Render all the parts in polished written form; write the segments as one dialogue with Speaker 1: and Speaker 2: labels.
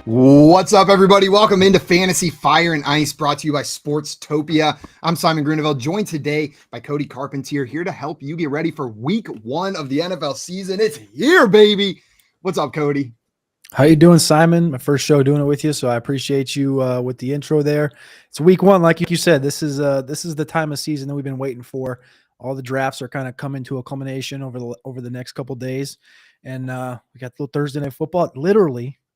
Speaker 1: What's up, everybody? Welcome into Fantasy Fire and Ice, brought to you by Sportstopia. I'm Simon Groeneveld, joined today by Cody Carpentier, here to help you get ready for week 1 of the NFL season. It's here, baby. What's up, Cody?
Speaker 2: How you doing, Simon? My first show doing it with you, so I appreciate you with the intro there. It's week 1, like you said. This is the time of season that we've been waiting for. All the drafts are kind of coming to a culmination over the next couple days, and we got little Thursday night football.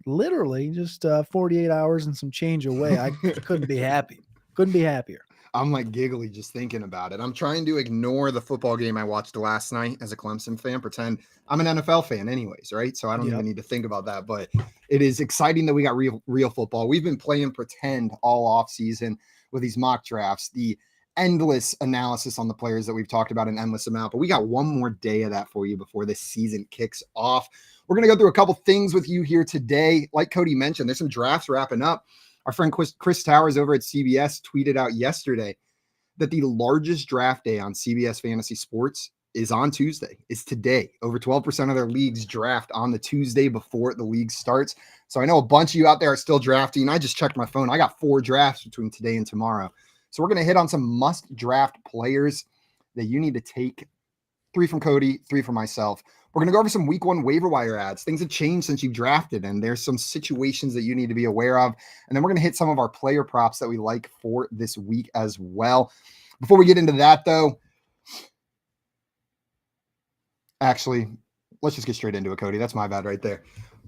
Speaker 2: Literally just 48 hours and some change away. I couldn't be happy. Couldn't be happier.
Speaker 1: I'm like giggly just thinking about it. I'm trying to ignore the football game I watched last night as a Clemson fan, pretend I'm an NFL fan anyways, right? So I don't even need to think about that, but it is exciting that we got real football. We've been playing pretend all off season with these mock drafts, the endless analysis on the players that we've talked about an endless amount, but we got one more day of that for you before this season kicks off. We're going to go through a couple things with you here today. Like Cody mentioned, there's some drafts wrapping up. Our friend Chris Towers over at CBS tweeted out yesterday that the largest draft day on CBS Fantasy Sports is on Tuesday, is today. Over 12% of their leagues draft on the Tuesday before the league starts. So I know a bunch of you out there are still drafting. I just checked my phone. I got 4 drafts between today and tomorrow. So we're going to hit on some must-draft players that you need to take. 3 from Cody, 3 from myself. We're going to go over some week 1 waiver wire ads. Things have changed since you've drafted, and there's some situations that you need to be aware of. And then we're going to hit some of our player props that we like for this week as well. Before we get into that, though, actually, let's just get straight into it, Cody. That's my bad right there.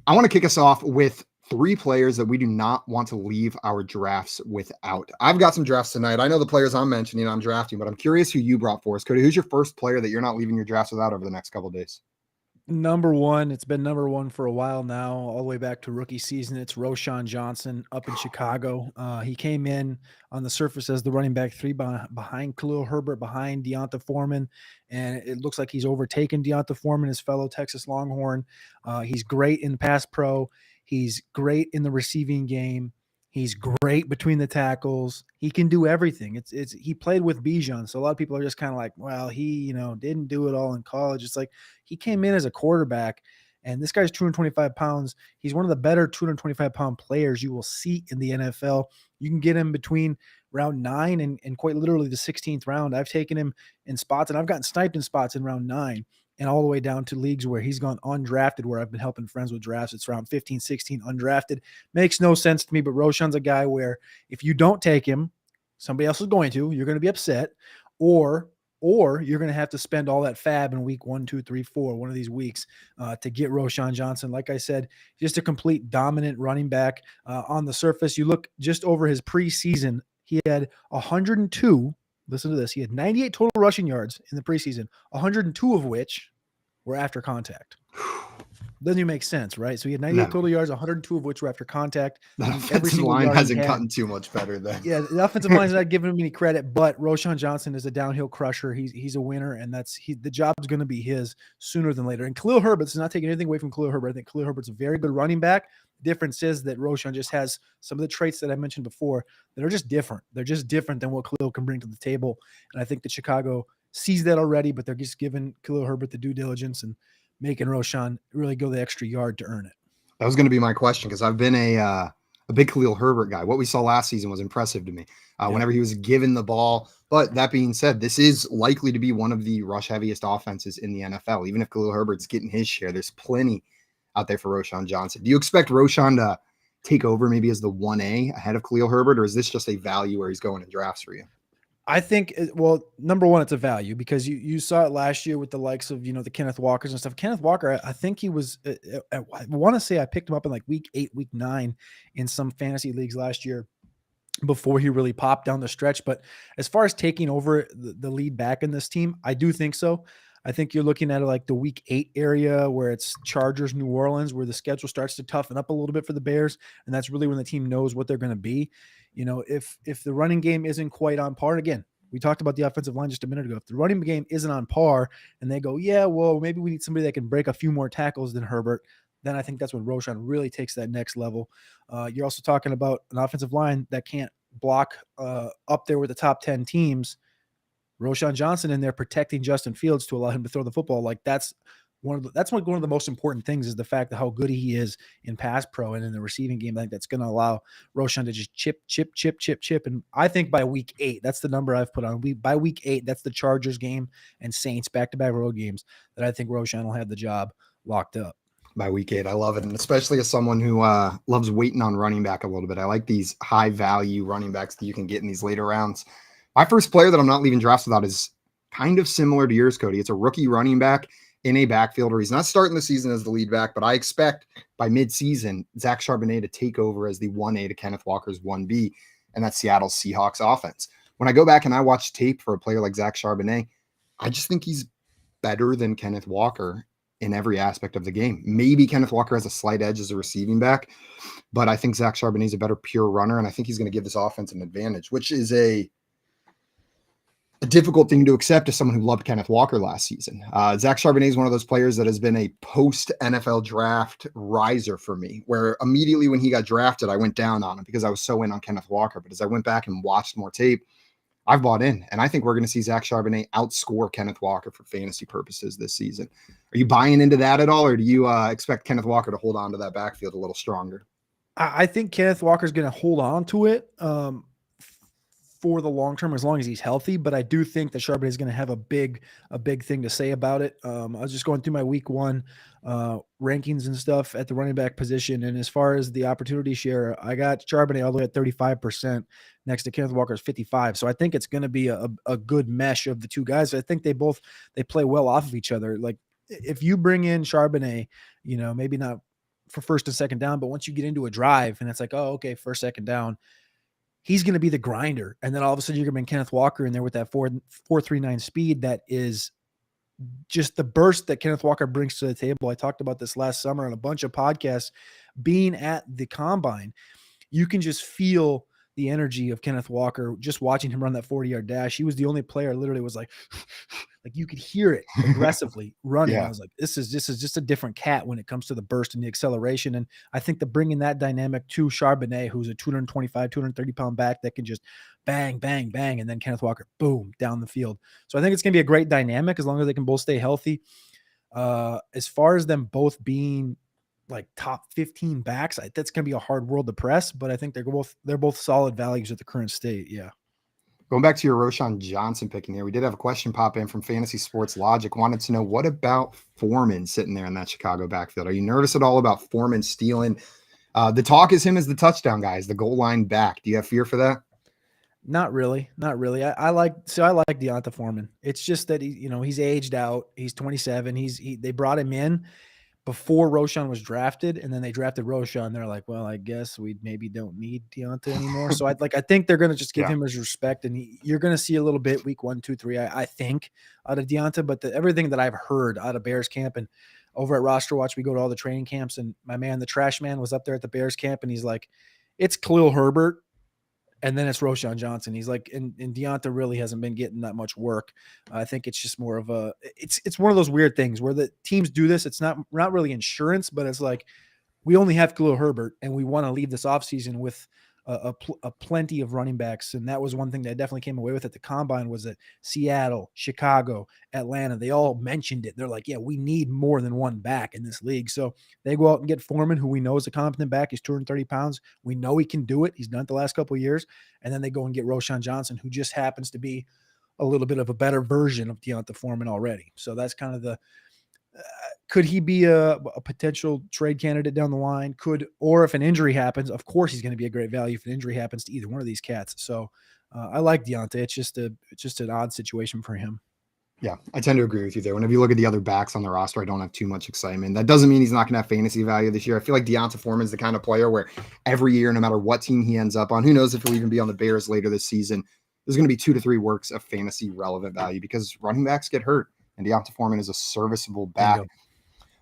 Speaker 1: I want to kick us off with 3 players that we do not want to leave our drafts without. I've got some drafts tonight. I know the players I'm mentioning I'm drafting, but I'm curious who you brought for us. Cody, who's your first player that you're not leaving your drafts without over the next couple of days?
Speaker 2: Number 1, it's been number 1 for a while now, all the way back to rookie season. It's Roschon Johnson up in Chicago. He came in on the surface as the running back 3 behind Khalil Herbert, behind Deonta Foreman, and it looks like he's overtaken Deonta Foreman, his fellow Texas Longhorn. He's great in pass pro. He's great in the receiving game. He's great between the tackles. He can do everything. He played with Bijan, so a lot of people are just kind of like, well, he didn't do it all in college. It's like he came in as a quarterback, and this guy's 225 pounds. He's one of the better 225-pound players you will see in the NFL. You can get him between round 9 and quite literally the 16th round. I've taken him in spots, and I've gotten sniped in spots in round 9. And all the way down to leagues where he's gone undrafted, where I've been helping friends with drafts. It's around 15, 16 undrafted. Makes no sense to me, but Roschon's a guy where if you don't take him, somebody else is going to. You're going to be upset, or you're going to have to spend all that fab in week 1, 2, 3, 4, one of these weeks to get Roschon Johnson. Like I said, just a complete dominant running back on the surface. You look just over his preseason, he had 102. Listen to this. He had 98 total rushing yards in the preseason, 102 of which were after contact. Doesn't even make sense, right? So he had 98 total yards, 102 of which were after contact.
Speaker 1: The offensive line hasn't gotten too much better then.
Speaker 2: Yeah, the offensive line's not giving him any credit, but Roschon Johnson is a downhill crusher. He's a winner, and the job's going to be his sooner than later. And Khalil Herbert's not taking anything away from Khalil Herbert. I think Khalil Herbert's a very good running back. The difference is that Roschon just has some of the traits that I mentioned before that are just different. They're just different than what Khalil can bring to the table. And I think that Chicago sees that already, but they're just giving Khalil Herbert the due diligence and making Roschon really go the extra yard to earn it.
Speaker 1: That was going to be my question, because I've been a big Khalil Herbert guy. What we saw last season was impressive to me whenever he was given the ball. But that being said, this is likely to be one of the rush heaviest offenses in the NFL. Even if Khalil Herbert's getting his share, there's plenty out there for Roschon Johnson. Do you expect Roschon to take over maybe as the 1A ahead of Khalil Herbert, or is this just a value where he's going in drafts for you?
Speaker 2: I think, well, number 1, it's a value because you saw it last year with the likes of, the Kenneth Walkers and stuff. Kenneth Walker, I think he was, I want to say I picked him up in like week 8, week 9 in some fantasy leagues last year before he really popped down the stretch. But as far as taking over the lead back in this team, I do think so. I think you're looking at like the week 8 area where it's Chargers, New Orleans, where the schedule starts to toughen up a little bit for the Bears. And that's really when the team knows what they're going to be. If the running game isn't quite on par, again, we talked about the offensive line just a minute ago. If the running game isn't on par and they go, yeah, well, maybe we need somebody that can break a few more tackles than Herbert, then I think that's when Roschon really takes that next level. You're also talking about an offensive line that can't block up there with the top 10 teams. Roschon Johnson in there protecting Justin Fields to allow him to throw the football. Like that's that's one of the most important things is the fact that how good he is in pass pro and in the receiving game. I think that's going to allow Roshan to just chip. And I think by week 8, that's the number I've put on. By week 8, that's the Chargers game and Saints back-to-back road games that I think Roshan will have the job locked up.
Speaker 1: By week 8, I love it. And especially as someone who loves waiting on running back a little bit. I like these high value running backs that you can get in these later rounds. My first player that I'm not leaving drafts without is kind of similar to yours, Cody. It's a rookie running back in a backfield where he's not starting the season as the lead back, but I expect by mid-season, Zach Charbonnet to take over as the 1A to Kenneth Walker's 1B, and that's Seattle Seahawks offense. When I go back and I watch tape for a player like Zach Charbonnet, I just think he's better than Kenneth Walker in every aspect of the game. Maybe Kenneth Walker has a slight edge as a receiving back, but I think Zach Charbonnet is a better pure runner, and I think he's going to give this offense an advantage, which is a difficult thing to accept as someone who loved Kenneth Walker last season. Zach Charbonnet is one of those players that has been a post-NFL draft riser for me, where immediately when he got drafted, I went down on him because I was so in on Kenneth Walker. But as I went back and watched more tape, I've bought in, and I think we're going to see Zach Charbonnet outscore Kenneth Walker for fantasy purposes this season. Are you buying into that at all, or do you expect Kenneth Walker to hold on to that backfield a little stronger?
Speaker 2: I think Kenneth Walker's going to hold on to it for the long term, as long as he's healthy. But I do think that Charbonnet is going to have a big thing to say about it. I was just going through my week 1 rankings and stuff at the running back position. And as far as the opportunity share, I got Charbonnet all the way at 35% next to Kenneth Walker's 55. So I think it's going to be a good mesh of the two guys. I think they play well off of each other. Like if you bring in Charbonnet, maybe not for first and second down, but once you get into a drive and it's like, oh, okay, first, second down, he's going to be the grinder. And then all of a sudden you're going to bring Kenneth Walker in there with that 4.39 speed. That is just the burst that Kenneth Walker brings to the table. I talked about this last summer on a bunch of podcasts. Being at the combine, you can just feel the energy of Kenneth Walker, just watching him run that 40-yard dash. He was the only player literally was like you could hear it aggressively running. Yeah. I was like, this is just a different cat when it comes to the burst and the acceleration. And I think that bringing that dynamic to Charbonnet, who's a 225, 230 pound back that can just bang, bang, bang. And then Kenneth Walker, boom, down the field. So I think it's going to be a great dynamic as long as they can both stay healthy. As far as them both being like top 15 backs, that's going to be a hard world to press, but I think they're both solid values at the current state. Yeah.
Speaker 1: Going back to your Roshan Johnson picking here, we did have a question pop in from Fantasy Sports Logic. Wanted to know, what about Foreman sitting there in that Chicago backfield? Are you nervous at all about Foreman stealing? The talk is him as the touchdown guy, as the goal line back. Do you have fear for that?
Speaker 2: Not really. I like Deonta Foreman. It's just that he's aged out. He's 27. They brought him in before Roshan was drafted, and then they drafted Roshan. They're like, well, I guess we maybe don't need Deonta anymore. So I think they're going to just give him his respect, and you're going to see a little bit week 1, 2, 3, I think, out of Deonta. But everything that I've heard out of Bears camp and over at Roster Watch, we go to all the training camps, and my man, the trash man, was up there at the Bears camp, and he's like, it's Khalil Herbert, and then it's Roshan Johnson. He's like, and Deonta really hasn't been getting that much work. I think it's just more of it's one of those weird things where the teams do this. It's not really insurance, but it's like, we only have Khalil Herbert and we want to leave this offseason with a plenty of running backs. And that was one thing that I definitely came away with at the combine, was that Seattle, Chicago, Atlanta, they all mentioned it. They're like, yeah, we need more than one back in this league. So they go out and get Foreman, who we know is a competent back. He's 230 pounds. We know he can do it. He's done it the last couple of years. And then they go and get Roshan Johnson, who just happens to be a little bit of a better version of Deonta Foreman already. So that's kind of could he be a potential trade candidate down the line? Or if an injury happens, of course he's going to be a great value if an injury happens to either one of these cats. So I like Deonta. It's just an odd situation for him.
Speaker 1: Yeah, I tend to agree with you there. Whenever you look at the other backs on the roster, I don't have too much excitement. That doesn't mean he's not going to have fantasy value this year. I feel like Deonta Foreman's the kind of player where every year, no matter what team he ends up on, who knows if he'll even be on the Bears later this season, there's going to be 2 to 3 works of fantasy relevant value because running backs get hurt, and Deonta Foreman is a serviceable back.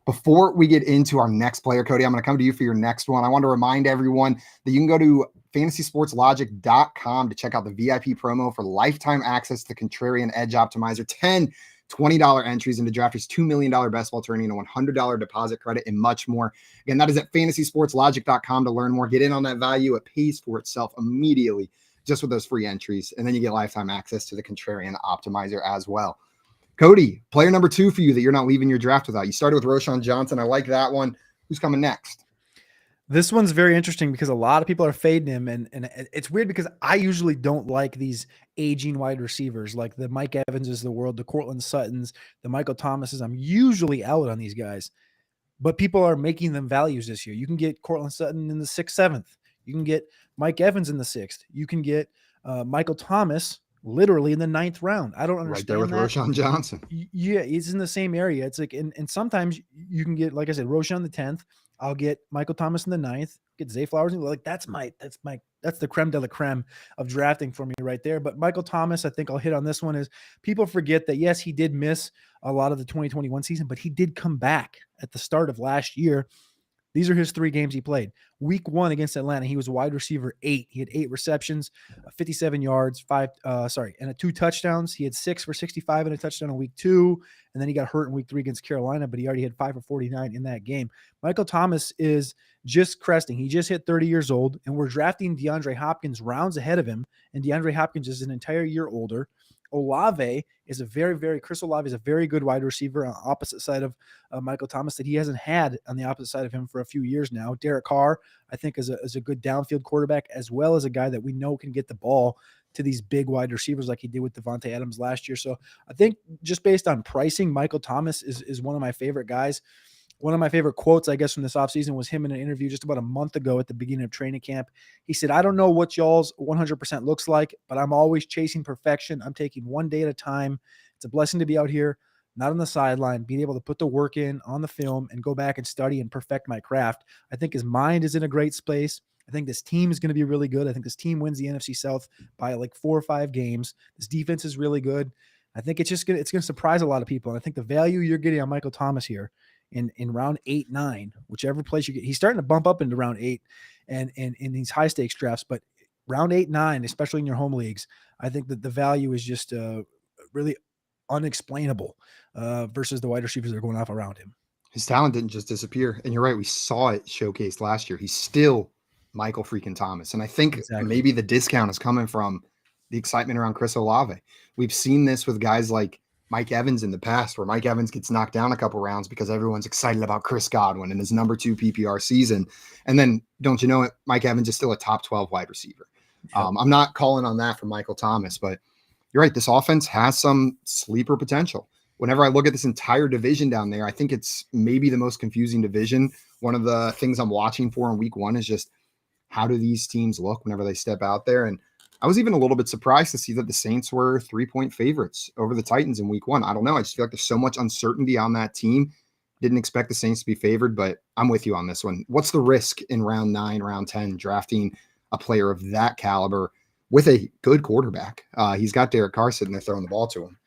Speaker 1: Before we get into our next player, Cody, I'm going to come to you for your next one. I want to remind everyone that you can go to fantasysportslogic.com to check out the VIP promo for lifetime access to the Contrarian Edge Optimizer. 10 $20 entries into Drafters' $2 million best ball tourney and a $100 deposit credit and much more. Again, that is at fantasysportslogic.com to learn more. Get in on that value. It pays for itself immediately just with those free entries. And then you get lifetime access to the Contrarian Optimizer as well. Cody, player number 2 for you that you're not leaving your draft without. You started with Roschon Johnson. I like that one. Who's coming next?
Speaker 2: This one's very interesting because a lot of people are fading him, and it's weird because I usually don't like these aging wide receivers like the Mike Evanses of the world, the Cortland Suttons, the Michael Thomases. I'm usually out on these guys, but people are making them values this year. You can get Cortland Sutton in the 6th, 7th. You can get Mike Evans in the 6th. You can get Michael Thomas literally in the 9th round. I don't understand
Speaker 1: right there with
Speaker 2: that.
Speaker 1: Roschon Johnson.
Speaker 2: Yeah, he's in the same area. It's like, and sometimes you can get, like I said, Roschon the 10th. I'll get Michael Thomas in the 9th, get Zay Flowers. Like that's the creme de la creme of drafting for me right there. But Michael Thomas, I think I'll hit on this one, is people forget that, yes, he did miss a lot of the 2021 season, but he did come back at the start of last year. These are his 3 games he played. Week 1 against Atlanta, he was wide receiver 8. He had 8 receptions, 57 yards, and 2 touchdowns. He had 6 for 65 and a touchdown in week 2. And then he got hurt in week 3 against Carolina, but he already had 5 for 49 in that game. Michael Thomas is just cresting. He just hit 30 years old, and we're drafting DeAndre Hopkins rounds ahead of him. And DeAndre Hopkins is an entire year older. Olave is Chris Olave is a very good wide receiver on the opposite side of Michael Thomas that he hasn't had on the opposite side of him for a few years now. Derek Carr, I think, is a good downfield quarterback, as well as a guy that we know can get the ball to these big wide receivers like he did with Devontae Adams last year. So I think just based on pricing, Michael Thomas is one of my favorite guys. One of my favorite quotes, I guess, from this offseason was him in an interview just about a month ago at the beginning of training camp. He said, "I don't know what y'all's 100% looks like, but I'm always chasing perfection. I'm taking one day at a time. It's a blessing to be out here, not on the sideline, being able to put the work in on the film and go back and study and perfect my craft." I think his mind is in a great space. I think this team is going to be really good. I think this team wins the NFC South by like 4 or 5 games. This defense is really good. I think it's going to surprise a lot of people. And I think the value you're getting on Michael Thomas here in round 8, 9, whichever place you get, he's starting to bump up into round 8 and in these high stakes drafts, but round 8, 9, especially in your home leagues, I think that the value is just really unexplainable versus the wide receivers that are going off around him.
Speaker 1: His talent didn't just disappear. And you're right. We saw it showcased last year. He's still Michael freaking Thomas. And I think maybe the discount is coming from the excitement around Chris Olave. We've seen this with guys like Mike Evans in the past, where Mike Evans gets knocked down a couple rounds because everyone's excited about Chris Godwin and his number 2 PPR season. And then, don't you know it, Mike Evans is still a top 12 wide receiver. Yep. I'm not calling on that for Michael Thomas, but you're right. This offense has some sleeper potential. Whenever I look at this entire division down there, I think it's maybe the most confusing division. One of the things I'm watching for in week 1 is just how do these teams look whenever they step out there? And I was even a little bit surprised to see that the Saints were 3-point favorites over the Titans in week 1. I don't know. I just feel like there's so much uncertainty on that team. Didn't expect the Saints to be favored, but I'm with you on this one. What's the risk in round 9, round 10, drafting a player of that caliber with a good quarterback? He's got Derek Carr sitting there throwing the ball to him.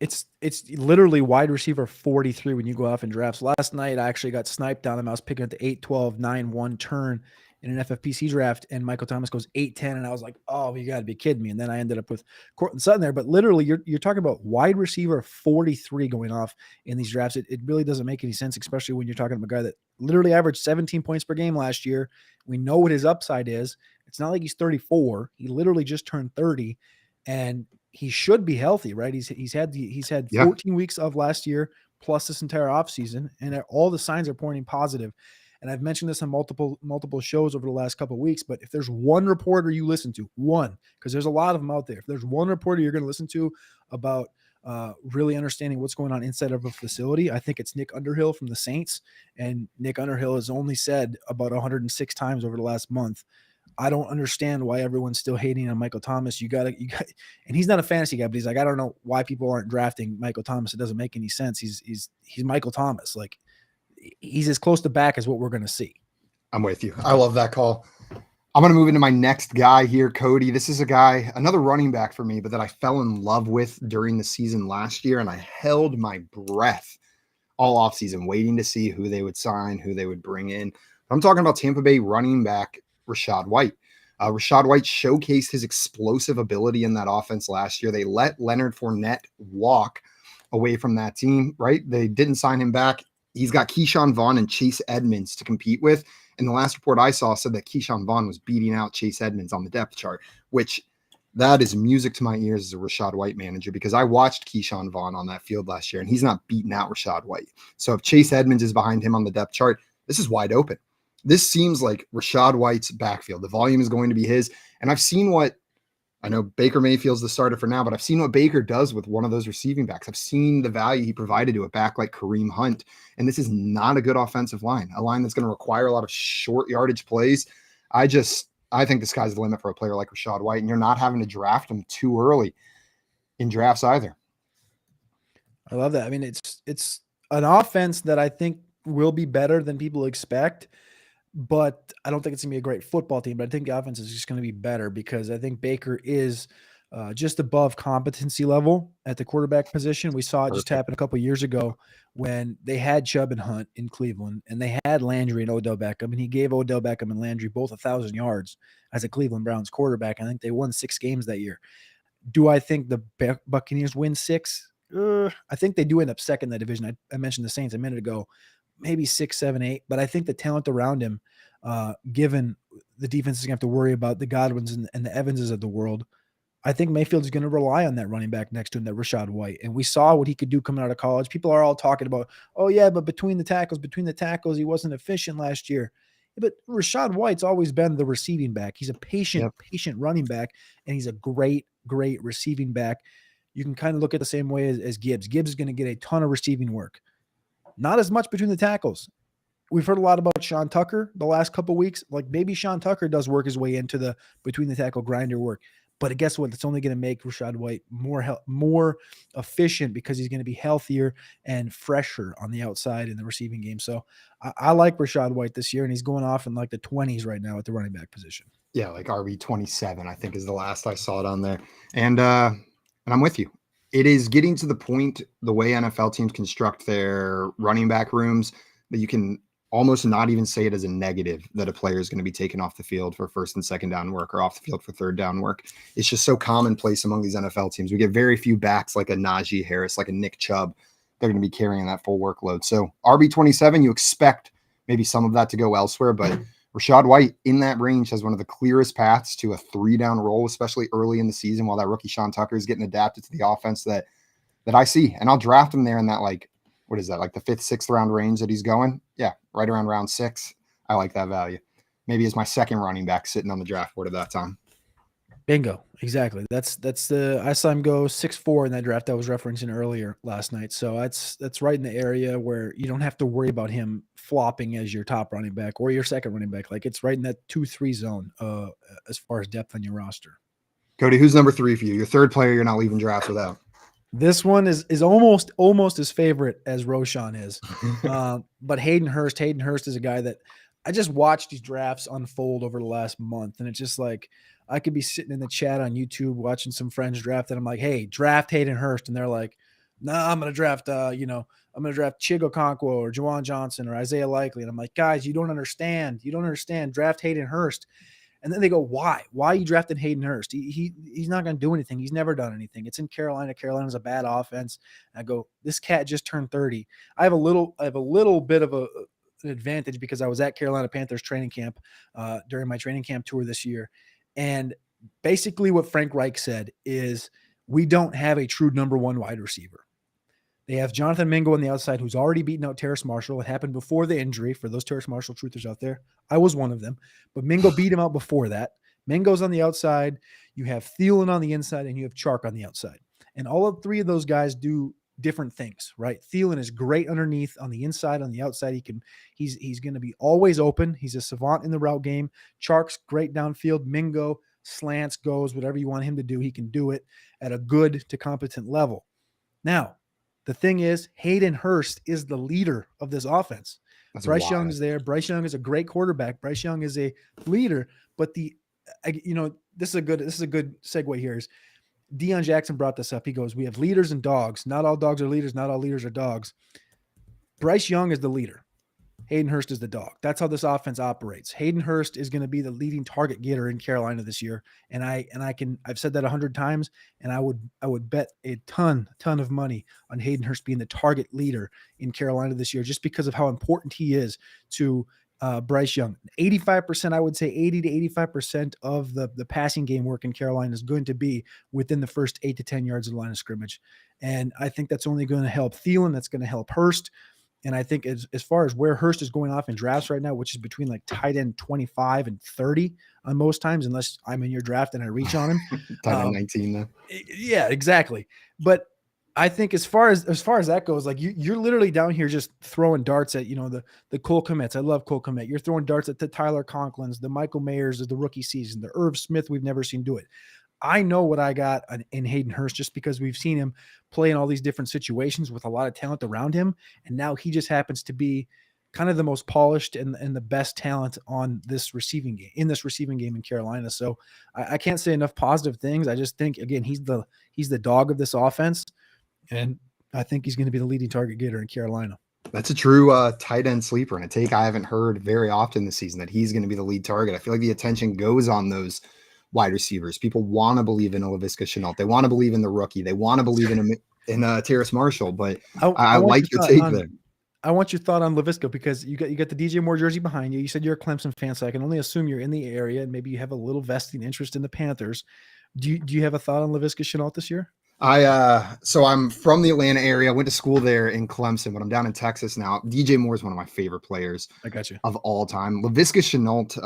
Speaker 2: It's literally wide receiver 43 when you go off in drafts. Last night, I actually got sniped on him. I was picking at the 8-12, 9-1 turn in an FFPC draft, and Michael Thomas goes 8-10, and I was like, oh, you got to be kidding me. And then I ended up with Cortland Sutton there. But literally, you're talking about wide receiver 43 going off in these drafts. It really doesn't make any sense, especially when you're talking about a guy that literally averaged 17 points per game last year. We know what his upside is. It's not like he's 34. He literally just turned 30, and he should be healthy, right? He's had 14 weeks of last year plus this entire offseason, and all the signs are pointing positive. And I've mentioned this on multiple shows over the last couple of weeks, but if there's one reporter you listen to, because there's a lot of them out there, if there's one reporter you're going to listen to about really understanding what's going on inside of a facility, I think it's Nick Underhill from the Saints. And Nick Underhill has only said about 106 times over the last month, I don't understand why everyone's still hating on Michael Thomas. You got, and he's not a fantasy guy, but he's like, I don't know why people aren't drafting Michael Thomas. It doesn't make any sense. He's Michael Thomas. Like, he's as close to back as what we're going to see.
Speaker 1: I'm with you. I love that call. I'm going to move into my next guy here, Cody. This is a guy, another running back for me, but that I fell in love with during the season last year, and I held my breath all offseason waiting to see who they would sign, who they would bring in. I'm talking about Tampa Bay running back Rachaad White. Rachaad White showcased his explosive ability in that offense last year. They let Leonard Fournette walk away from that team, right? They didn't sign him back. He's got Keyshawn Vaughn and Chase Edmonds to compete with. And the last report I saw said that Keyshawn Vaughn was beating out Chase Edmonds on the depth chart, which That is music to my ears as a Rachaad White manager, because I watched Keyshawn Vaughn on that field last year, and he's not beating out Rachaad White. So if Chase Edmonds is behind him on the depth chart, this is wide open. This seems like Rachaad White's backfield. The volume is going to be his. And I've seen what, I know Baker Mayfield's the starter for now, but I've seen what Baker does with one of those receiving backs. I've seen the value he provided to a back like Kareem Hunt. And this is not a good offensive line, a line that's going to require a lot of short yardage plays. I think the sky's the limit for a player like Rachaad White, and you're not having to draft him too early in drafts either.
Speaker 2: I love that. I mean, it's an offense that I think will be better than people expect, but I don't think it's going to be a great football team. But I think the offense is just going to be better because I think Baker is just above competency level at the quarterback position. We saw it just happen a couple of years ago when they had Chubb and Hunt in Cleveland, and they had Landry and Odell Beckham, and he gave Odell Beckham and Landry both 1,000 yards as a Cleveland Browns quarterback. I think they won 6 games that year. Do I think the Buccaneers win 6? I think they do end up second in that division. I mentioned the Saints a minute ago, maybe 6, 7, 8. But I think the talent around him, given the defense is going to have to worry about the Godwins and the Evanses of the world, I think Mayfield is going to rely on that running back next to him, that Rachaad White. And we saw what he could do coming out of college. People are all talking about, oh, yeah, but between the tackles, he wasn't efficient last year. But Rachaad White's always been the receiving back. He's a patient running back, and he's a great receiving back. You can kind of look at the same way as Gibbs. Gibbs is going to get a ton of receiving work. Not as much between the tackles. We've heard a lot about Sean Tucker the last couple of weeks. Like maybe Sean Tucker does work his way into the between the tackle grinder work. But guess what? It's only going to make Rachaad White more efficient because he's going to be healthier and fresher on the outside in the receiving game. So I like Rachaad White this year, and he's going off in like the 20s right now at the running back position.
Speaker 1: Yeah, like RB27, I think is the last I saw it on there. And I'm with you. It is getting to the point, the way NFL teams construct their running back rooms, that you can almost not even say it as a negative that a player is going to be taken off the field for first and second down work or off the field for third down work. It's just so commonplace among these NFL teams. We get very few backs like a Najee Harris, like a Nick Chubb. They're going to be carrying that full workload. So RB27, you expect maybe some of that to go elsewhere, but Rachaad White in that range has one of the clearest paths to a 3-down role, especially early in the season while that rookie Sean Tucker is getting adapted to the offense that I see. And I'll draft him there in that, like, what is that, like the 5th, 6th round range that he's going? Yeah, right around round 6. I like that value. Maybe as my second running back sitting on the draft board at that time.
Speaker 2: Bingo. Exactly. I saw him go 6'4" in that draft I was referencing earlier last night. So that's right in the area where you don't have to worry about him flopping as your top running back or your second running back. Like it's right in that 2-3 zone as far as depth on your roster.
Speaker 1: Cody, who's number 3 for you? Your third player you're not leaving drafts without.
Speaker 2: This one is almost as favorite as Roschon is. But Hayden Hurst is a guy that I just watched these drafts unfold over the last month. And it's just like, I could be sitting in the chat on YouTube watching some friends draft, and I'm like, hey, draft Hayden Hurst. And they're like, nah, I'm going to draft, I'm going to draft Chigo Okonkwo or Juwan Johnson or Isaiah Likely. And I'm like, guys, you don't understand. Draft Hayden Hurst. And then they go, why? Why are you drafting Hayden Hurst? He's not going to do anything. He's never done anything. It's in Carolina. Carolina's a bad offense. And I go, this cat just turned 30. I have a little bit of an advantage because I was at Carolina Panthers training camp during my training camp tour this year. And basically what Frank Reich said is we don't have a true number 1 wide receiver. They have Jonathan Mingo on the outside, who's already beaten out Terrace Marshall. It happened before the injury. For those Terrace Marshall truthers out there, I was one of them. But Mingo beat him out before that. Mingo's on the outside. You have Thielen on the inside, and you have Chark on the outside. And all of 3 of those guys do different things, right? Thielen is great underneath, on the inside, on the outside. He's going to be always open. He's a savant in the route game. Chark's great downfield. Mingo slants, goes, whatever you want him to do, he can do it at a good to competent level. Now, the thing is, Hayden Hurst is the leader of this offense.
Speaker 1: That's
Speaker 2: Bryce
Speaker 1: wild.
Speaker 2: Young is there. Bryce Young is a great quarterback. Bryce Young is a leader, but this is a good segue here. Is Deion Jackson brought this up. He goes, we have leaders and dogs. Not all dogs are leaders. Not all leaders are dogs. Bryce Young is the leader. Hayden Hurst is the dog. That's how this offense operates. Hayden Hurst is going to be the leading target getter in Carolina this year. And I've said that 100 times, and I would bet a ton of money on Hayden Hurst being the target leader in Carolina this year, just because of how important he is to Bryce Young, 85%, I would say 80 to 85% of the passing game work in Carolina is going to be within the first 8 to 10 yards of the line of scrimmage. And I think that's only going to help Thielen. That's going to help Hurst. And I think as far as where Hurst is going off in drafts right now, which is between like tight end 25 and 30 on most times, unless I'm in your draft and I reach on him.
Speaker 1: Tight end 19 though.
Speaker 2: Yeah, exactly. But I think as far as that goes, like you're literally down here just throwing darts at, the Cole Kmets. I love Cole Kmet. You're throwing darts at the Tyler Conklins, the Michael Mayers of the rookie season, the Irv Smith we've never seen do it. I know what I got in Hayden Hurst just because we've seen him play in all these different situations with a lot of talent around him. And now he just happens to be kind of the most polished and the best talent on this receiving game in Carolina. So I can't say enough positive things. I just think, again, he's the dog of this offense. And I think he's going to be the leading target getter in Carolina.
Speaker 1: That's a true tight end sleeper and a take I haven't heard very often this season, that he's going to be the lead target. I feel like the attention goes on those wide receivers. People want to believe in Laviska Shenault. They want to believe in the rookie. They want to believe in Terrace Marshall. But I like your take there.
Speaker 2: I want your thought on Laviska because you got the DJ Moore jersey behind you. You said you're a Clemson fan, so I can only assume you're in the area and maybe you have a little vesting interest in the Panthers. Do you have a thought on Laviska Shenault this year?
Speaker 1: So I'm from the Atlanta area. I went to school there in Clemson, but I'm down in Texas now. DJ Moore is one of my favorite players of all time. Laviska Shenault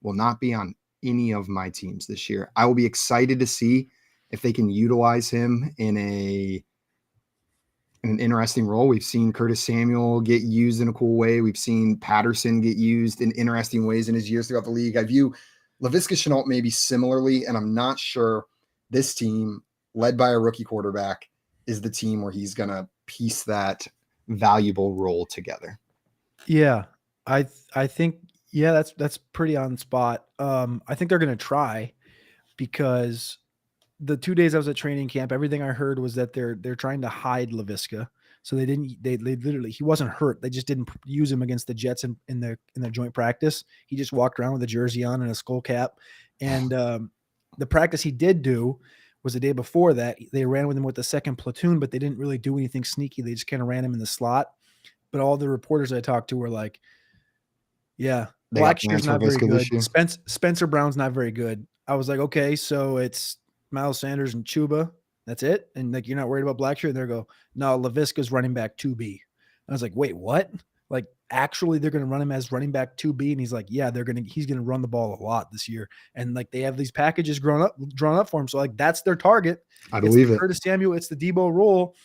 Speaker 1: will not be on any of my teams this year. I will be excited to see if they can utilize him in an interesting role. We've seen Curtis Samuel get used in a cool way. We've seen Patterson get used in interesting ways in his years throughout the league. I view Laviska Shenault maybe similarly, and I'm not sure this team, led by a rookie quarterback, is the team where he's going to piece that valuable role together.
Speaker 2: Yeah, I think, that's pretty on spot. I think they're going to try, because the 2 days I was at training camp, everything I heard was that they're trying to hide Laviska. So they literally, he wasn't hurt. They just didn't use him against the Jets in their joint practice. He just walked around with a jersey on and a skull cap. And the practice he did do was the day before that. They ran with him with the second platoon, but they didn't really do anything sneaky. They just kind of ran him in the slot. But all the reporters I talked to were like, yeah, Blackshear's not very good. Spencer Brown's not very good. I was like, okay, so it's Miles Sanders and Chuba. That's it? And like, you're not worried about Blackshear? And they go, no, Laviska's running back 2B. I was like, wait, what? Like, actually, they're going to run him as running back 2B? And he's like, yeah, he's going to run the ball a lot this year. And like, they have these packages drawn up for him. So like, that's their target.
Speaker 1: I believe it.
Speaker 2: Curtis Samuel, it's the Debo role.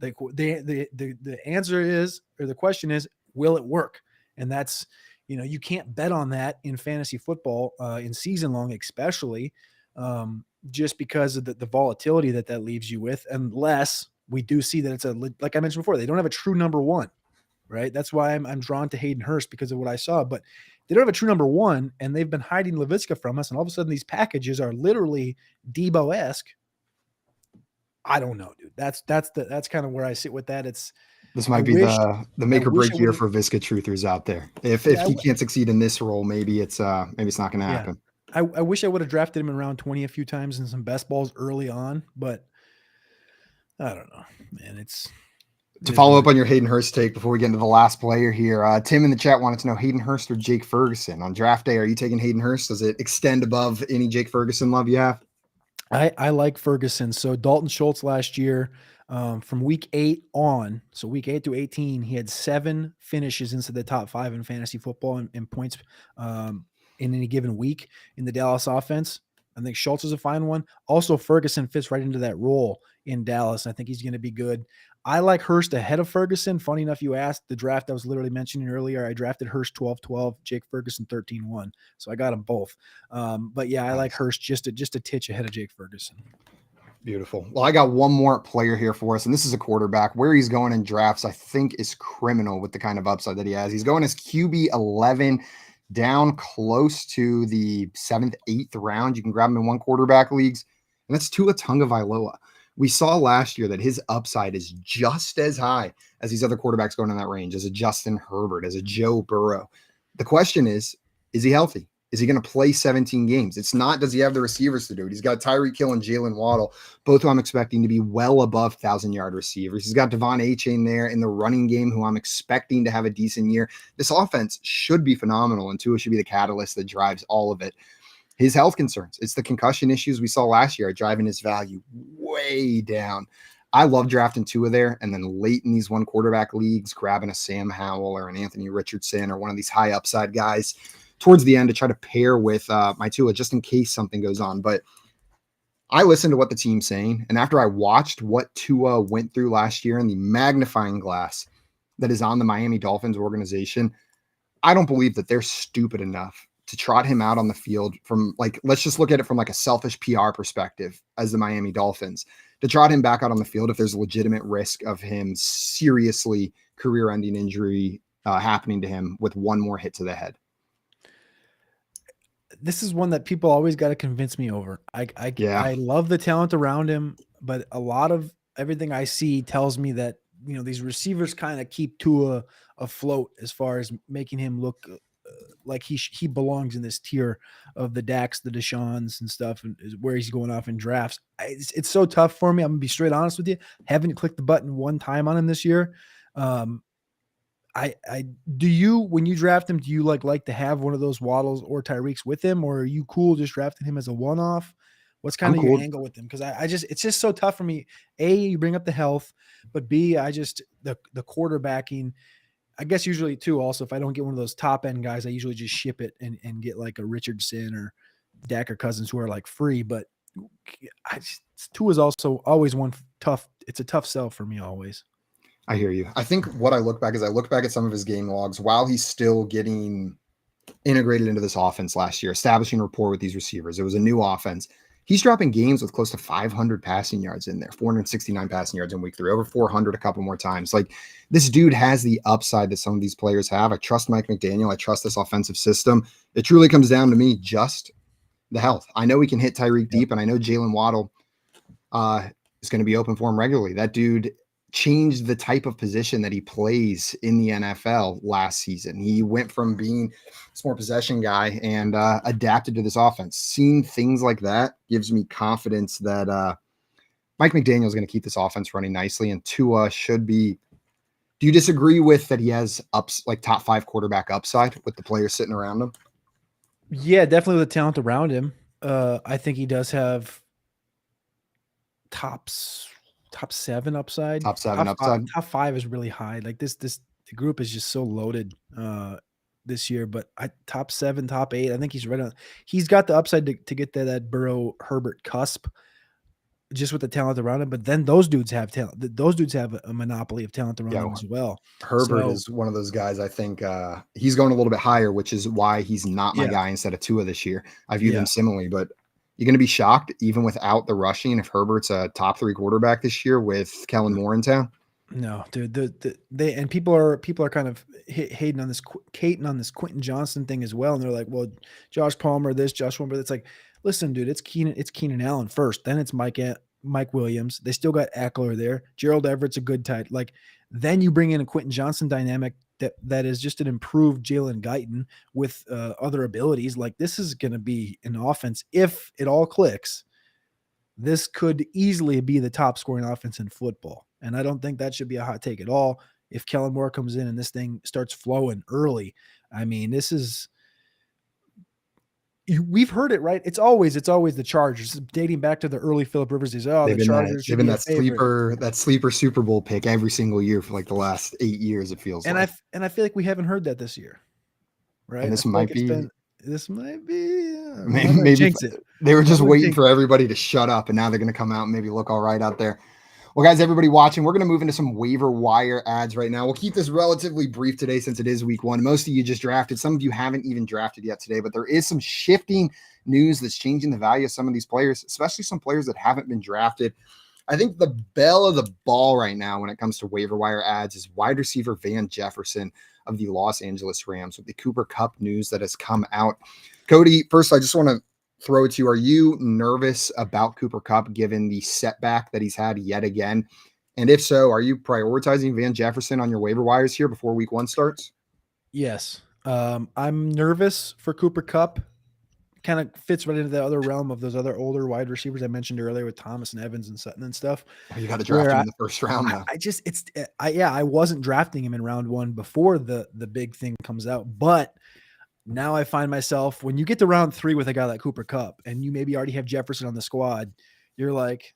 Speaker 2: Like, the answer is, or the question is, will it work? And that's, you can't bet on that in fantasy football, in season long, especially, just because of the volatility that leaves you with, unless we do see that it's like I mentioned before, they don't have a true number one, right? That's why I'm drawn to Hayden Hurst, because of what I saw, but they don't have a true number one, and they've been hiding Laviska from us. And all of a sudden these packages are literally Debo-esque. I don't know, dude. That's kind of where I sit with that.
Speaker 1: This might be the make or break year for Viska truthers out there. If he can't succeed in this role, maybe it's not going to happen.
Speaker 2: I wish I would have drafted him in round 20 a few times in some best balls early on, but I don't know, man.
Speaker 1: To follow up on your Hayden Hurst take before we get into the last player here, Tim in the chat wanted to know Hayden Hurst or Jake Ferguson on draft day. Are you taking Hayden Hurst? Does it extend above any Jake Ferguson love you have?
Speaker 2: I like Ferguson. So Dalton Schultz last year, from week 8 on, so week 8 to 18, he had 7 finishes into the top 5 in fantasy football in points in any given week in the Dallas offense. I think Schultz is a fine one. Also, Ferguson fits right into that role in Dallas. I think he's going to be good. I like Hurst ahead of Ferguson. Funny enough, you asked the draft I was literally mentioning earlier. I drafted Hurst 12-12, Jake Ferguson 13-1. So I got them both. But yeah, I like Hurst just a titch ahead of Jake Ferguson.
Speaker 1: Beautiful. Well, I got one more player here for us, and this is a quarterback. Where he's going in drafts, I think, is criminal with the kind of upside that he has. He's going as QB 11, down close to the 7th, 8th round. You can grab him in one quarterback leagues, and that's Tua Tagovailoa. We saw last year that his upside is just as high as these other quarterbacks going in that range, as a Justin Herbert, as a Joe Burrow. The question is he healthy? Is he going to play 17 games? It's not, does he have the receivers to do it? He's got Tyreek Hill and Jalen Waddle, both who I'm expecting to be well above 1,000-yard receivers. He's got Devon Achane there in the running game, who I'm expecting to have a decent year. This offense should be phenomenal, and Tua should be the catalyst that drives all of it. His health concerns, it's the concussion issues we saw last year, driving his value way down. I love drafting Tua there, and then late in these one quarterback leagues, grabbing a Sam Howell or an Anthony Richardson or one of these high upside guys towards the end to try to pair with my Tua just in case something goes on. But I listened to what the team's saying, and after I watched what Tua went through last year in the magnifying glass that is on the Miami Dolphins organization, I don't believe that they're stupid enough to trot him out on the field from, like, let's just look at it from like a selfish PR perspective as the Miami Dolphins, to trot him back out on the field if there's a legitimate risk of him seriously career-ending injury happening to him with one more hit to the head.
Speaker 2: This is one that people always got to convince me over. I love the talent around him, but a lot of everything I see tells me that, you know, these receivers kind of keep Tua afloat as far as making him look like he belongs in this tier of the Dax, the Deshaun's and stuff, and where he's going off in drafts. It's so tough for me. I'm gonna be straight honest with you. Haven't clicked the button one time on him this year. Do you, when you draft him, do you like to have one of those Waddles or Tyreeks with him, or are you cool just drafting him as a one-off? What's kind of your angle with him? Because it's just so tough for me. A, you bring up the health, but B, the quarterbacking. I guess usually too, also, if I don't get one of those top end guys, I usually just ship it and get like a Richardson or Dak or Cousins who are like free. But Tua is also always one tough. It's a tough sell for me always.
Speaker 1: I hear you. I think what I look back at some of his game logs while he's still getting integrated into this offense last year, establishing rapport with these receivers. It was a new offense. He's dropping games with close to 500 passing yards in there, 469 passing yards in week 3, over 400 a couple more times. Like, this dude has the upside that some of these players have. I trust Mike McDaniel. I trust this offensive system. It truly comes down to me, just the health. I know we can hit Tyreek deep, and I know Jalen Waddle is going to be open for him regularly. That dude changed the type of position that he plays in the NFL last season. He went from being this more possession guy and adapted to this offense. Seeing things like that gives me confidence that Mike McDaniel is going to keep this offense running nicely, and Tua should be. Do you disagree with that he has like top 5 quarterback upside with the players sitting around him?
Speaker 2: Yeah, definitely with the talent around him. I think he does have top 7 upside.
Speaker 1: Top 7 upside.
Speaker 2: Top 5 is really high. Like the group is just so loaded this year. But top 7, top 8. I think he's right on. He's got the upside to get to that Burrow Herbert cusp, just with the talent around him. But then those dudes have talent. Those dudes have a monopoly of talent around them as well.
Speaker 1: Herbert is one of those guys. I think he's going a little bit higher, which is why he's not my guy instead of Tua this year. I view them similarly, but you're going to be shocked even without the rushing if Herbert's a top 3 quarterback this year with Kellen Moore in town.
Speaker 2: No, dude. They and people are kind of hating on this Quentin Johnson thing as well, and they're like, "Well, Josh Palmer, this, Josh Palmer." It's like, listen, dude, it's Keenan Allen first, then it's Mike Williams. They still got Eckler there. Gerald Everett's a good tight. Like, then you bring in a Quentin Johnson dynamic that is just an improved Jalen Guyton with other abilities. Like, this is going to be an offense. If it all clicks, this could easily be the top scoring offense in football. And I don't think that should be a hot take at all. If Kellen Moore comes in and this thing starts flowing early, I mean, this is, we've heard it, right? It's always the Chargers, dating back to the early Phillip Rivers days. Oh, the Chargers should be
Speaker 1: that sleeper Super Bowl pick every single year for like the last 8 years. It feels
Speaker 2: and like. I feel like we haven't heard that this year, right?
Speaker 1: And this might be.
Speaker 2: Maybe
Speaker 1: they were just waiting for everybody to shut up, and now they're going to come out and maybe look all right out there. Well, guys, everybody watching, we're going to move into some waiver wire ads right now. We'll keep this relatively brief today since it is week 1. Most of you just drafted. Some of you haven't even drafted yet today, but there is some shifting news that's changing the value of some of these players, especially some players that haven't been drafted. I think the belle of the ball right now when it comes to waiver wire ads is wide receiver Van Jefferson of the Los Angeles Rams with the Cooper Kupp news that has come out. Cody, first, I just want to throw it to you. Are you nervous about Cooper Kupp given the setback that he's had yet again? And if so, are you prioritizing Van Jefferson on your waiver wires here before week 1 starts?
Speaker 2: Yes. I'm nervous for Cooper Kupp kind of fits right into the other realm of those other older wide receivers I mentioned earlier with Thomas and Evans and Sutton and stuff.
Speaker 1: Oh, you got to draft him in the first round, though.
Speaker 2: I wasn't drafting him in round 1 before the big thing comes out, but now I find myself, when you get to round 3 with a guy like Cooper Kupp and you maybe already have Jefferson on the squad, you're like,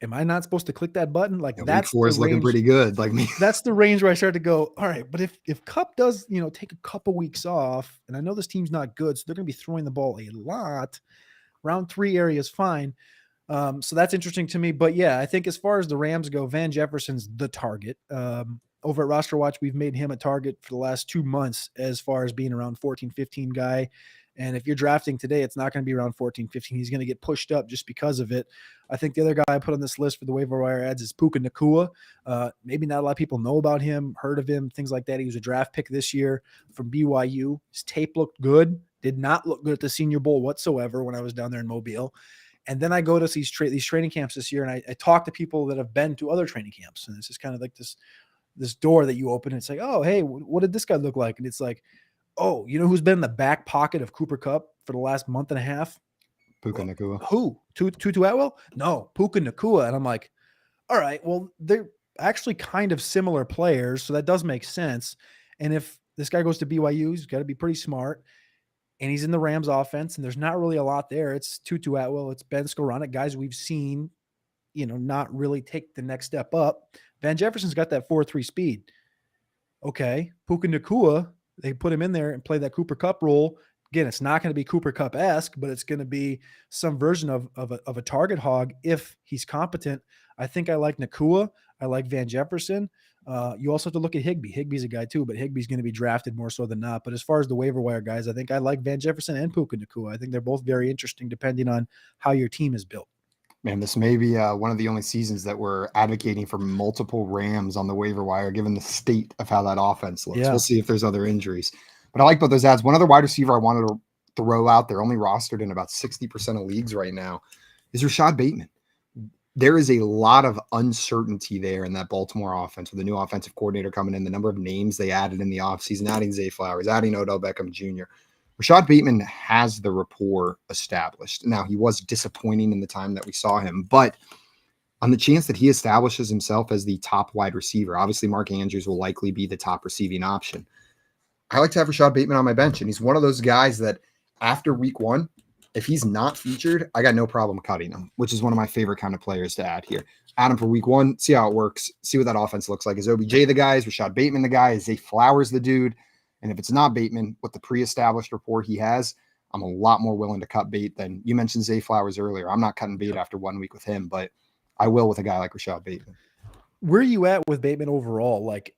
Speaker 2: am I not supposed to click that button? Like, that's
Speaker 1: week 4 is looking pretty good. Like me.
Speaker 2: That's the range where I start to go, all right, but if Kupp does, take a couple weeks off, and I know this team's not good, so they're going to be throwing the ball a lot, round 3 area is fine. So that's interesting to me. But yeah, I think as far as the Rams go, Van Jefferson's the target. Over at Roster Watch, we've made him a target for the last 2 months as far as being around 14, 15 guy. And if you're drafting today, it's not going to be around 14, 15. He's going to get pushed up just because of it. I think the other guy I put on this list for the waiver wire ads is Puka Nacua. Maybe not a lot of people know about him, heard of him, things like that. He was a draft pick this year from BYU. His tape looked good. Did not look good at the Senior Bowl whatsoever when I was down there in Mobile. And then I go to these training camps this year, and I talk to people that have been to other training camps. And it's just kind of like this door that you open. And it's like, oh, hey, what did this guy look like? And it's like, oh, you know who's been in the back pocket of Cooper Kupp for the last month and a half?
Speaker 1: Puka Nacua.
Speaker 2: Who? Tutu Atwell? No, Puka Nacua. And I'm like, all right, well, they're actually kind of similar players, so that does make sense. And if this guy goes to BYU, he's got to be pretty smart. And he's in the Rams offense, and there's not really a lot there. It's Tutu Atwell, it's Ben Skowronek, guys we've seen, not really take the next step up. Van Jefferson's got that 4.3 speed. Okay, Puka Nacua, they put him in there and play that Cooper Kupp role. Again, it's not going to be Cooper Kupp-esque, but it's going to be some version of a target hog if he's competent. I think I like Nacua. I like Van Jefferson. You also have to look at Higbee. Higbee's a guy too, but Higbee's going to be drafted more so than not. But as far as the waiver wire guys, I think I like Van Jefferson and Puka Nacua. I think they're both very interesting depending on how your team is built.
Speaker 1: Man, this may be one of the only seasons that we're advocating for multiple Rams on the waiver wire, given the state of how that offense looks. Yeah. We'll see if there's other injuries. But I like both those ads. One other wide receiver I wanted to throw out there, only rostered in about 60% of leagues right now, is Rashad Bateman. There is a lot of uncertainty there in that Baltimore offense with the new offensive coordinator coming in, the number of names they added in the offseason, adding Zay Flowers, adding Odell Beckham Jr. Rashad Bateman has the rapport established. Now, he was disappointing in the time that we saw him, but on the chance that he establishes himself as the top wide receiver, obviously Mark Andrews will likely be the top receiving option. I like to have Rashad Bateman on my bench, and he's one of those guys that after week 1, if he's not featured, I got no problem cutting him, which is one of my favorite kind of players to add here. Add him for week 1, see how it works, see what that offense looks like. Is OBJ the guy? Is Rashad Bateman the guy? Is Zay Flowers the dude? And if it's not Bateman, with the pre-established rapport he has, I'm a lot more willing to cut bait than you mentioned Zay Flowers earlier. I'm not cutting bait after 1 week with him, but I will with a guy like Rashad Bateman.
Speaker 2: Where are you at with Bateman overall? Like,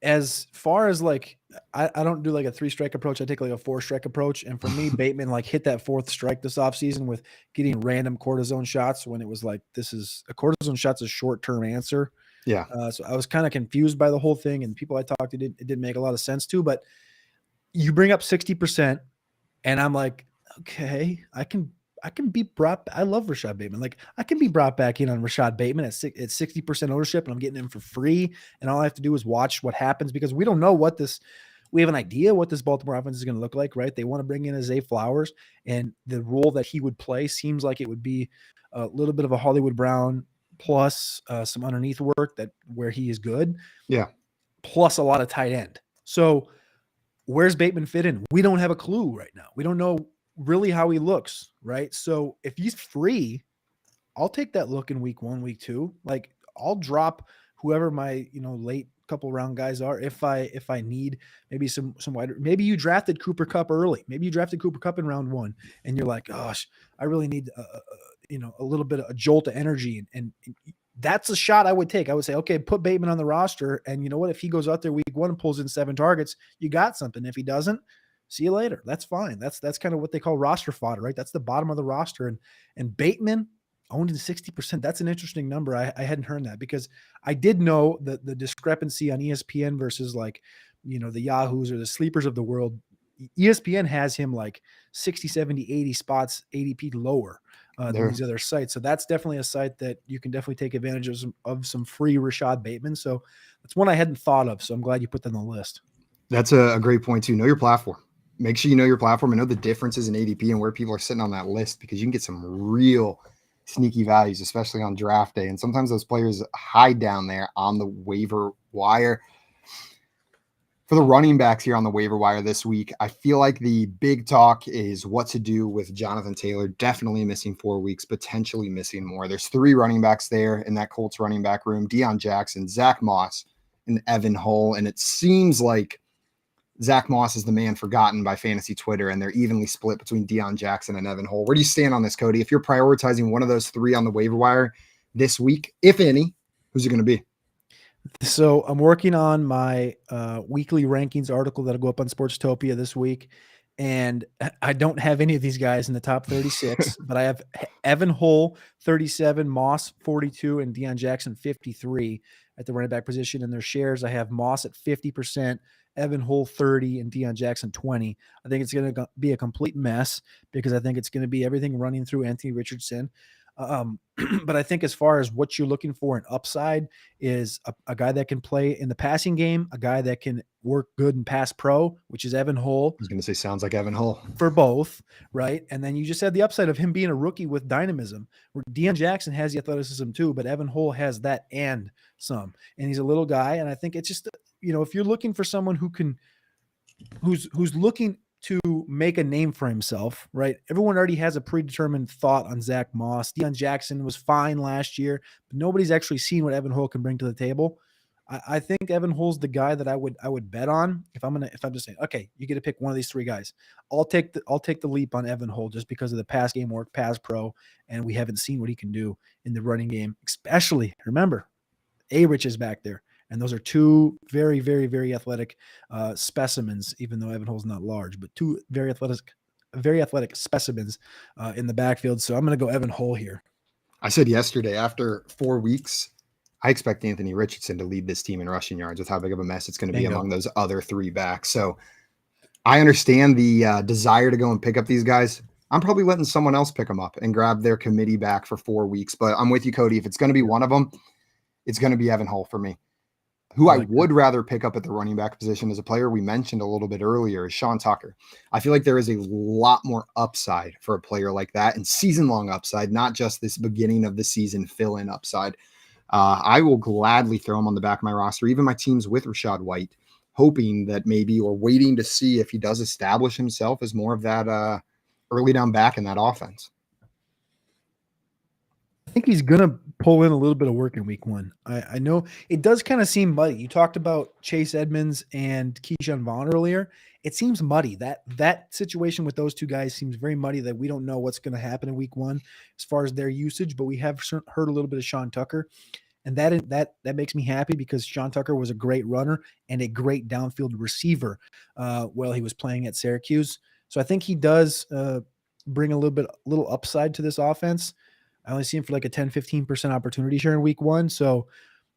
Speaker 2: as far as like, I don't do like a 3-strike approach. I take like a 4-strike approach. And for me, Bateman like hit that 4th strike this offseason with getting random cortisone shots when it was like, this is a cortisone shot's a short-term answer.
Speaker 1: Yeah.
Speaker 2: So I was kind of confused by the whole thing, and people I talked to, it didn't make a lot of sense too, but you bring up 60% and I'm like, okay, I can be brought. I love Rashad Bateman. Like, I can be brought back in on Rashad Bateman at 60% ownership, and I'm getting him for free. And all I have to do is watch what happens, because we don't know we have an idea what this Baltimore offense is going to look like, right? They want to bring in a Zay Flowers, and the role that he would play seems like it would be a little bit of a Hollywood Brown plus some underneath work where he is good.
Speaker 1: Yeah.
Speaker 2: Plus a lot of tight end. So where's Bateman fit in? We don't have a clue right now. We don't know really how he looks, right? So if he's free, I'll take that look in week 1, week 2. Like, I'll drop whoever my, late couple round guys are if I need maybe some wider. Maybe you drafted Cooper Kupp early. Maybe you drafted Cooper Kupp in round 1 and you're like, gosh, I really need a little bit of a jolt of energy, and that's a shot I would take. I would say, okay, put Bateman on the roster, and you know what? If he goes out there week 1 and pulls in 7 targets, you got something. If he doesn't, see you later. That's fine. That's kind of what they call roster fodder, right? That's the bottom of the roster. And Bateman owned in 60%. That's an interesting number. I hadn't heard that, because I did know that the discrepancy on ESPN versus like, the Yahoos or the sleepers of the world. ESPN has him like 60, 70, 80 spots, ADP lower than these other sites. So that's definitely a site that you can definitely take advantage of some free Rashad Bateman. So that's one I hadn't thought of. So I'm glad you put that on the list.
Speaker 1: That's a great point too. Know your platform. make sure you know your platform and know the differences in ADP and where people are sitting on that list, because you can get some real sneaky values, especially on draft day. And sometimes those players hide down there on the waiver wire. For the running backs here on the waiver wire this week, I feel like the big talk is what to do with Jonathan Taylor. Definitely missing 4 weeks, potentially missing more. There's 3 running backs there in that Colts running back room: Deion Jackson, Zach Moss, and Evan Hull. And it seems like Zach Moss is the man forgotten by fantasy Twitter, and they're evenly split between Deion Jackson and Evan Hull. Where do you stand on this, Cody? If you're prioritizing one of those 3 on the waiver wire this week, if any, who's it going to be?
Speaker 2: So I'm working on my weekly rankings article that'll go up on Sportstopia this week. And I don't have any of these guys in the top 36, but I have Evan Hull, 37, Moss, 42, and Deion Jackson, 53 at the running back position. In their shares, I have Moss at 50%, Evan Hull, 30, and Deion Jackson, 20. I think it's going to be a complete mess because I think it's going to be everything running through Anthony Richardson. But I think as far as what you're looking for in upside is a guy that can play in the passing game, a guy that can work good in pass pro, which is Evan Hull.
Speaker 1: I was going to say, sounds like Evan Hull.
Speaker 2: For both, right? And then you just had the upside of him being a rookie with dynamism. Deion Jackson has the athleticism too, but Evan Hull has that and some. And he's a little guy. And I think it's just, if you're looking for someone who's looking to make a name for himself, right? Everyone already has a predetermined thought on Zach Moss. Deion Jackson was fine last year, but nobody's actually seen what Evan Hull can bring to the table. I think Evan Hull's the guy that I would bet on if I'm just saying, okay, you get to pick one of these 3 guys. I'll take the leap on Evan Hull just because of the pass game work, pass pro, and we haven't seen what he can do in the running game. Especially, remember, A-Rich is back there. And those are 2 very, very, very athletic specimens, even though Evan Hull's not large, but 2 very athletic specimens in the backfield. So I'm going to go Evan Hull here.
Speaker 1: I said yesterday, after 4 weeks, I expect Anthony Richardson to lead this team in rushing yards with how big of a mess it's going to be among those other 3 backs. So I understand the desire to go and pick up these guys. I'm probably letting someone else pick them up and grab their committee back for 4 weeks. But I'm with you, Cody. If it's going to be one of them, it's going to be Evan Hull for me. Who I would rather pick up at the running back position as a player we mentioned a little bit earlier is Sean Tucker. I feel like there is a lot more upside for a player like that, and season-long upside, not just this beginning of the season fill-in upside. I will gladly throw him on the back of my roster, even my teams with Rachaad White, hoping that maybe, or waiting to see if he does establish himself as more of that early down back in that offense.
Speaker 2: I think he's going to pull in a little bit of work in week 1. I know it does kind of seem muddy. You talked about Chase Edmonds and Keyshawn Vaughn earlier. It seems muddy. That situation with those 2 guys seems very muddy, that we don't know what's going to happen in week 1 as far as their usage, but we have heard a little bit of Sean Tucker. And that makes me happy because Sean Tucker was a great runner and a great downfield receiver while he was playing at Syracuse. So I think he does bring a little upside to this offense. I only see him for like a 10-15% opportunity share in week 1. So,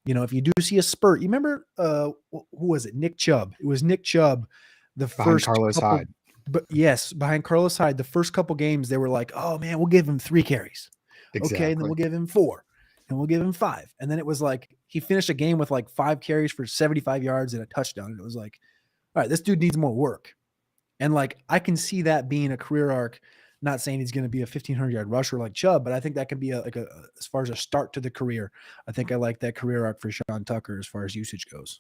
Speaker 2: if you do see a spurt, you remember who was it? Nick Chubb. It was Nick Chubb.
Speaker 1: Behind Carlos Hyde.
Speaker 2: But yes, behind Carlos Hyde, the first couple games they were like, "Oh man, we'll give him 3 carries."
Speaker 1: Exactly.
Speaker 2: Okay, and then we'll give him 4, and we'll give him 5. And then it was like he finished a game with like 5 carries for 75 yards and a touchdown. And it was like, all right, this dude needs more work. And like I can see that being a career arc. Not saying he's going to be a 1,500-yard rusher like Chubb, but I think that can be as far as a start to the career. I think I like that career arc for Sean Tucker as far as usage goes.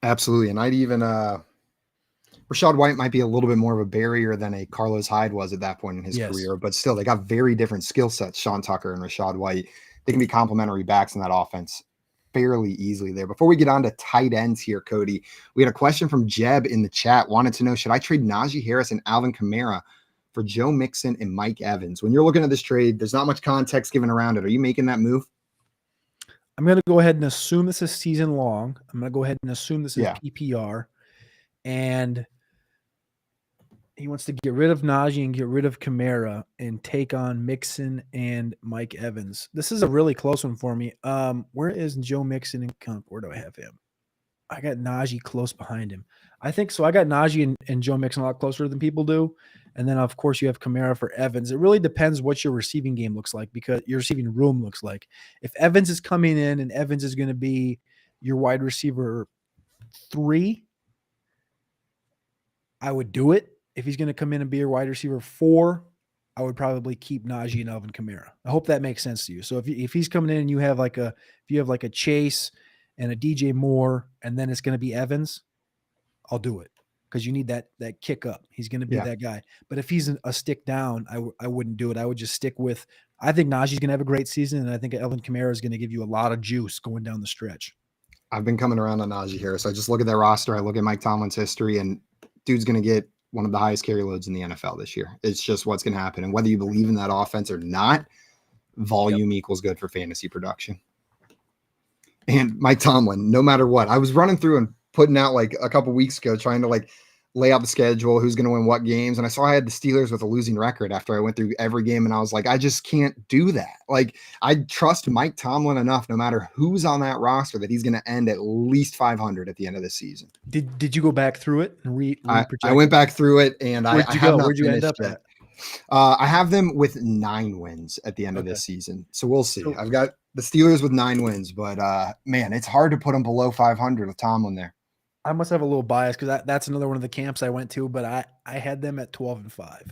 Speaker 1: Absolutely. And I'd even Rachaad White might be a little bit more of a barrier than a Carlos Hyde was at that point in his career, but still they got very different skill sets, Sean Tucker and Rachaad White. They can be complementary backs in that offense fairly easily there. Before we get on to tight ends here, Cody, we had a question from Jeb in the chat. Wanted to know, should I trade Najee Harris and Alvin Kamara for Joe Mixon and Mike Evans? When you're looking at this trade, there's not much context given around it. Are you making that move?
Speaker 2: I'm going to go ahead and assume this is season long. I'm going to go ahead and assume this is PPR. And he wants to get rid of Najee and get rid of Kamara and take on Mixon and Mike Evans. This is a really close one for me. Where is Joe Mixon in comp? Where do I have him? I got Najee close behind him. I think so. I got Najee and Joe Mixon a lot closer than people do. And then, of course, you have Kamara for Evans. It really depends what your receiving game looks like, because your receiving room looks like. If Evans is coming in and Evans is going to be your wide receiver 3, I would do it. if he's going to come in and be your wide receiver 4, I would probably keep Najee and Alvin Kamara. I hope that makes sense to you. So if he's coming in and you have like a Chase and a DJ Moore, and then it's going to be Evans, I'll do it because you need that kick up. He's going to be that guy. But if he's a stick down, I wouldn't do it. I would just stick with. I think Najee's going to have a great season, and I think Alvin Kamara is going to give you a lot of juice going down the stretch.
Speaker 1: I've been coming around on Najee here, so I just look at their roster. I look at Mike Tomlin's history, and dude's going to get one of the highest carry loads in the NFL this year. It's just what's going to happen. And whether you believe in that offense or not, volume equals good for fantasy production. And Mike Tomlin, no matter what, I was running through and putting out like a couple weeks ago, trying to like lay out the schedule, who's going to win what games. And I saw I had the Steelers with a losing record after I went through every game. And I was like, I just can't do that. Like, I trust Mike Tomlin enough, no matter who's on that roster, that he's going to end at least 500 at the end of the season.
Speaker 2: Did you go back through it and
Speaker 1: I went back through it, and I have not
Speaker 2: Where'd you end
Speaker 1: finished
Speaker 2: up
Speaker 1: yet.
Speaker 2: at?
Speaker 1: I have them with 9 wins at the end of this season. So we'll see. I've got the Steelers with 9 wins, but man, it's hard to put them below 500 with Tomlin there.
Speaker 2: I must have a little bias because that's another one of the camps I went to, but I had them at 12-5.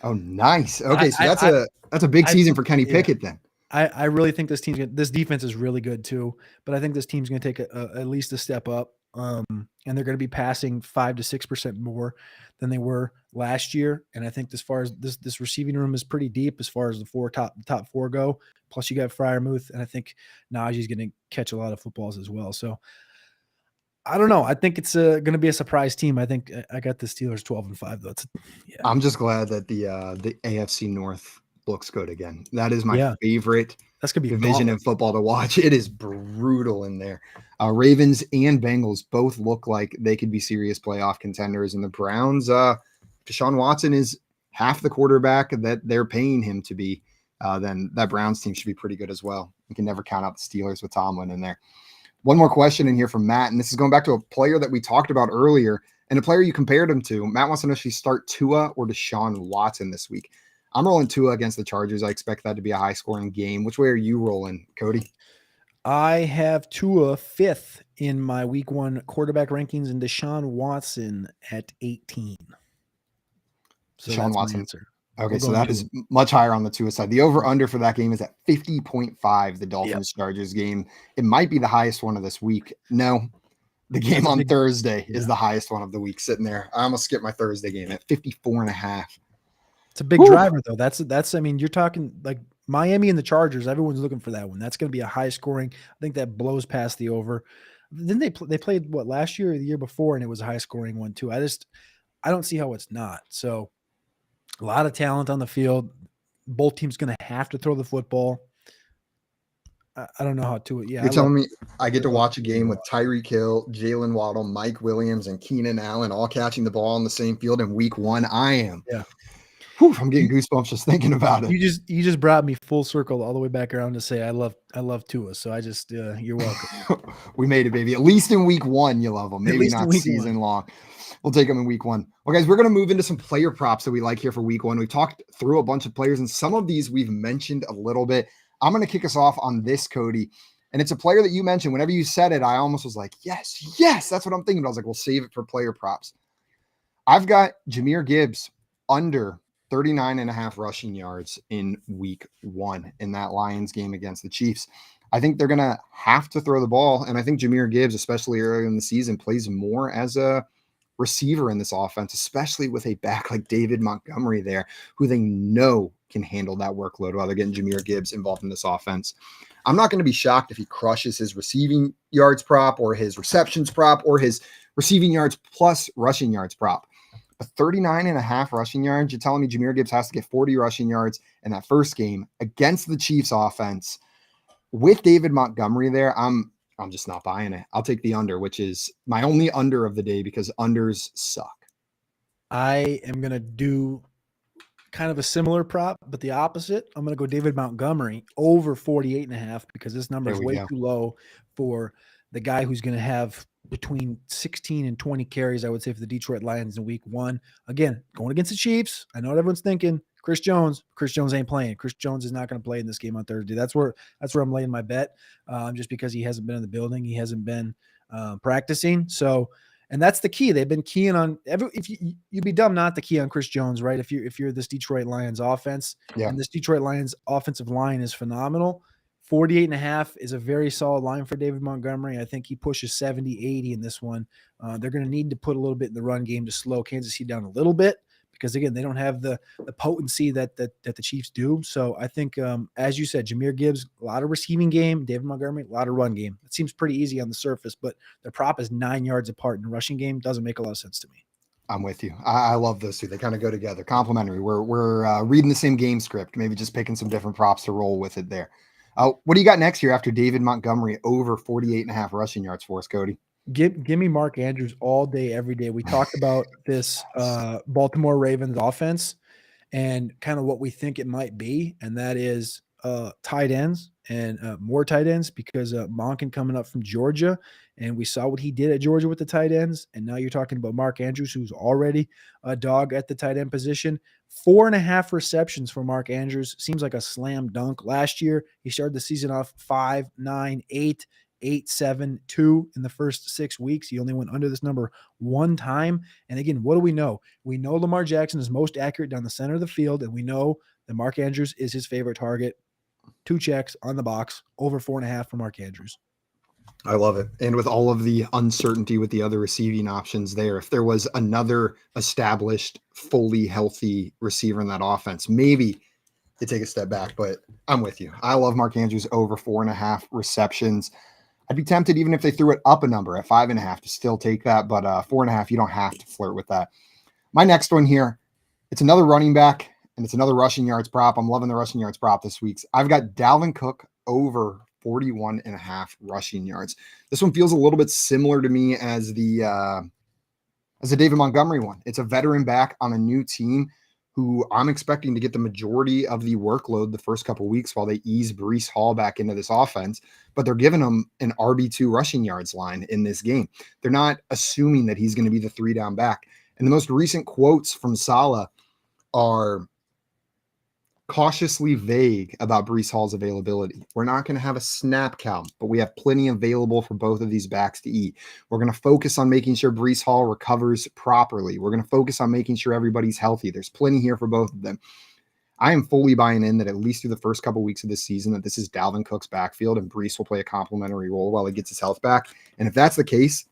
Speaker 1: Oh, nice. Okay, so that's a big season for Kenny Pickett then.
Speaker 2: I really think this defense is really good too, but I think this team's going to take at least a step up. And they're going to be passing 5 to 6% more than they were last year. And I think as far as this receiving room is pretty deep as far as the top 4 go. Plus you got Freiermuth, and I think Najee's going to catch a lot of footballs as well. So I don't know. I think it's going to be a surprise team. I think I got the Steelers 12-5 though.
Speaker 1: I'm just glad that the AFC North looks good again. That is my favorite
Speaker 2: That's gonna be
Speaker 1: division in football to watch. It is brutal in there. Ravens and Bengals both look like they could be serious playoff contenders, and the Browns, Deshaun Watson is half the quarterback that they're paying him to be. Then that Browns team should be pretty good as well. You can never count out the Steelers with Tomlin in there. One more question in here from Matt, and this is going back to a player that we talked about earlier and a player you compared him to. Matt wants to know, should he start Tua or Deshaun Watson this week? I'm rolling Tua against the Chargers. I expect that to be a high-scoring game. Which way are you rolling, Cody?
Speaker 2: I have Tua 5th in my week 1 quarterback rankings and Deshaun Watson at 18. So
Speaker 1: Deshaun Watson.
Speaker 2: My answer.
Speaker 1: Okay, so that is much higher on the Tua side. The over-under for that game is at 50.5, the Dolphins-Chargers game. It might be the highest one of this week. No, the game on Thursday is the highest one of the week, sitting there. I almost skipped my Thursday game at 54.5.
Speaker 2: It's a big driver, though. That's. I mean, you're talking like Miami and the Chargers. Everyone's looking for that one. That's going to be a high scoring. I think that blows past the over. Then they played what, last year or the year before, and it was a high scoring one too. I don't see how it's not. So a lot of talent on the field. Both teams going to have to throw the football. I don't know how to. Yeah,
Speaker 1: you're telling me I get to watch a game with Tyreek Hill, Jalen Waddle, Mike Williams, and Keenan Allen all catching the ball on the same field in week 1. I am.
Speaker 2: Yeah.
Speaker 1: Whew, I'm getting goosebumps just thinking about it.
Speaker 2: You just brought me full circle all the way back around to say I love Tua. So I just you're welcome.
Speaker 1: We made it, baby. At least in week 1, you love them. Maybe not season long. We'll take them in week 1. Well, guys, we're going to move into some player props that we like here for week 1. We talked through a bunch of players, and some of these we've mentioned a little bit. I'm going to kick us off on this, Cody. And it's a player that you mentioned. Whenever you said it, I almost was like, yes, that's what I'm thinking. But I was like, we'll save it for player props. I've got Jahmyr Gibbs under 39.5 rushing yards in week 1 in that Lions game against the Chiefs. I think they're going to have to throw the ball. And I think Jahmyr Gibbs, especially early in the season, plays more as a receiver in this offense, especially with a back like David Montgomery there, who they know can handle that workload while they're getting Jahmyr Gibbs involved in this offense. I'm not going to be shocked if he crushes his receiving yards prop or his receptions prop or his receiving yards plus rushing yards prop. But 39.5 rushing yards, you're telling me Jahmyr Gibbs has to get 40 rushing yards in that first game against the Chiefs offense with David Montgomery there. I'm just not buying it. I'll take the under, which is my only under of the day because unders suck.
Speaker 2: I am going to do kind of a similar prop, but the opposite. I'm going to go David Montgomery over 48.5 because this number is way too low for the guy who's going to have between 16 and 20 carries, I would say, for the Detroit Lions in week 1. Again, going against the Chiefs. I know what everyone's thinking. Chris Jones ain't playing. Chris Jones is not going to play in this game on Thursday. That's where I'm laying my bet, just because he hasn't been in the building. He hasn't been practicing. So And that's the key. They've been keying on you'd be dumb not to key on Chris Jones, right? If you're this Detroit Lions offense, and this Detroit Lions offensive line is phenomenal. 48.5 is a very solid line for David Montgomery. I think he pushes 70, 80 in this one. They're going to need to put a little bit in the run game to slow Kansas City down a little bit, because again, they don't have the potency that the Chiefs do. So I think, as you said, Jahmyr Gibbs, a lot of receiving game, David Montgomery, a lot of run game. It seems pretty easy on the surface, but their prop is 9 yards apart in the rushing game. Doesn't make a lot of sense to me.
Speaker 1: I'm with you. I love those two. They kind of go together, complementary. We're reading the same game script, maybe just picking some different props to roll with it there. What do you got next here after David Montgomery over 48.5 rushing yards for us, Cody?
Speaker 2: Give me Mark Andrews all day, every day. We talked about this Baltimore Ravens offense and kind of what we think it might be, and that is tight ends and more tight ends, because Monken coming up from Georgia, and we saw what he did at Georgia with the tight ends, and now you're talking about Mark Andrews, who's already a dog at the tight end position. 4.5 receptions for Mark Andrews seems like a slam dunk. Last year, he started the season off 5, 9, 8, 8, 7, 2 in the first 6 weeks. He only went under this number one time. And again, what do we know? We know Lamar Jackson is most accurate down the center of the field, and we know that Mark Andrews is his favorite target. 2 checks on the box, over 4.5 for Mark Andrews.
Speaker 1: I love it. And with all of the uncertainty with the other receiving options there, if there was another established, fully healthy receiver in that offense, maybe you take a step back, but I'm with you. I love Mark Andrews over 4.5 receptions. I'd be tempted, even if they threw it up a number at 5.5, to still take that, but 4.5, you don't have to flirt with that. My next one here, it's another running back, and it's another rushing yards prop. I'm loving the rushing yards prop this week. I've got Dalvin Cook over 41.5 rushing yards. This one feels a little bit similar to me as the David Montgomery one. It's a veteran back on a new team who I'm expecting to get the majority of the workload the first couple of weeks while they ease Breece Hall back into this offense, but they're giving him an RB2 rushing yards line in this game. They're not assuming that he's going to be the 3-down back. And the most recent quotes from Saleh are cautiously vague about Breece Hall's availability. We're not going to have a snap count, but we have plenty available for both of these backs to eat. We're going to focus on making sure Breece Hall recovers properly. We're going to focus on making sure everybody's healthy. There's plenty here for both of them. I am fully buying in that at least through the first couple of weeks of this season, that this is Dalvin Cook's backfield and Breece will play a complementary role while he gets his health back. And if that's the case,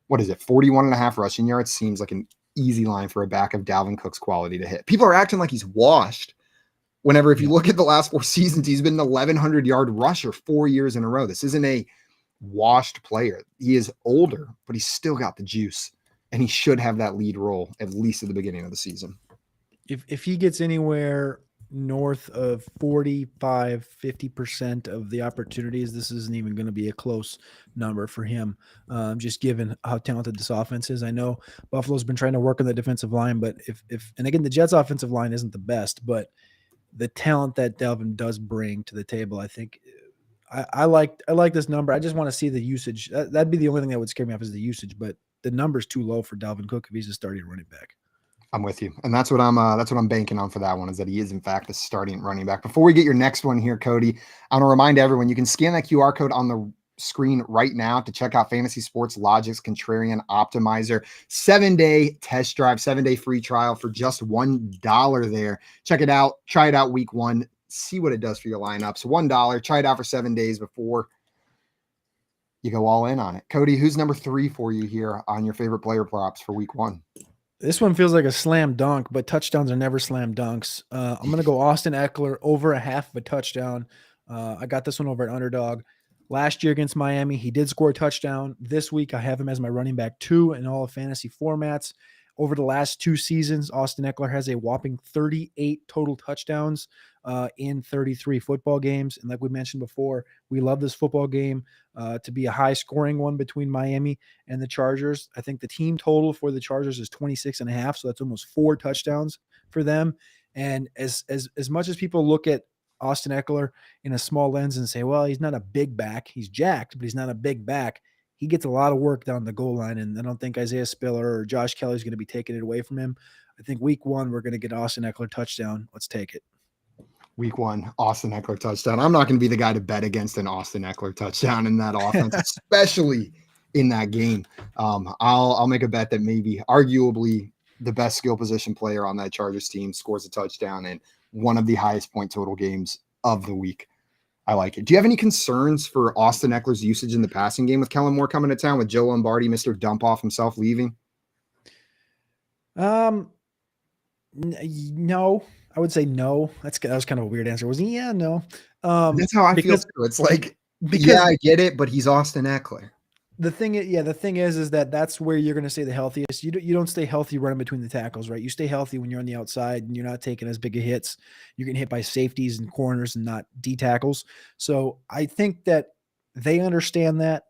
Speaker 1: what is it? 41.5 rushing yards seems like an easy line for a back of Dalvin Cook's quality to hit. People are acting like he's washed. Whenever, if you look at the last 4 seasons, he's been an 1,100-yard rusher 4 years in a row. This isn't a washed player. He is older, but he's still got the juice, and he should have that lead role at least at the beginning of the season.
Speaker 2: If he gets anywhere north of 45, 50% of the opportunities, this isn't even going to be a close number for him, just given how talented this offense is. I know Buffalo's been trying to work on the defensive line, but and again, the Jets' offensive line isn't the best, but the talent that Dalvin does bring to the table, I think I like this number. I just want to see the usage. That'd be the only thing that would scare me off, is the usage, but the number's too low for Dalvin Cook if he's a starting running back.
Speaker 1: I'm with you. And that's what I'm banking on for that one, is that he is in fact the starting running back. Before we get your next one here, Cody, I want to remind everyone, you can scan that QR code on the screen right now to check out Fantasy Sports Logic's Contrarian Optimizer 7-day test drive, 7-day free trial for just $1 there. Check it out. Try it out week 1. See what it does for your lineups. $1. Try it out for 7 days before you go all in on it. Cody, who's number 3 for you here on your favorite player props for week 1?
Speaker 2: This one feels like a slam dunk, but touchdowns are never slam dunks. I'm going to go Austin Eckler over a half of a touchdown. I got this one over at Underdog. Last year against Miami, he did score a touchdown. This week, I have him as my running back 2 in all of fantasy formats. Over the last 2 seasons, Austin Eckler has a whopping 38 total touchdowns in 33 football games. And like we mentioned before, we love this football game to be a high-scoring one between Miami and the Chargers. I think the team total for the Chargers is 26.5, so that's almost 4 touchdowns for them. And as much as people look at Austin Eckler in a small lens and say, well, he's not a big back. He's jacked, but he's not a big back. He gets a lot of work down the goal line, and I don't think Isaiah Spiller or Josh Kelly is going to be taking it away from him. I think week 1, we're going to get Austin Eckler touchdown. Let's take it.
Speaker 1: Week 1, Austin Eckler touchdown. I'm not going to be the guy to bet against an Austin Eckler touchdown in that offense, especially in that game. I'll make a bet that maybe arguably the best skill position player on that Chargers team scores a touchdown in one of the highest point total games of the week. I like it. Do you have any concerns for Austin Eckler's usage in the passing game with Kellen Moore coming to town, with Joe Lombardi, Mr. Dump Off himself, leaving?
Speaker 2: No, I would say no. That was kind of a weird answer, wasn't it? Yeah, no.
Speaker 1: That's how I feel too. It's like, yeah, I get it, but he's Austin Eckler.
Speaker 2: The thing is that that's where you're going to stay the healthiest. You don't stay healthy running between the tackles, right? You stay healthy when you're on the outside and you're not taking as big of hits. You're getting hit by safeties and corners and not D tackles. So I think that they understand that.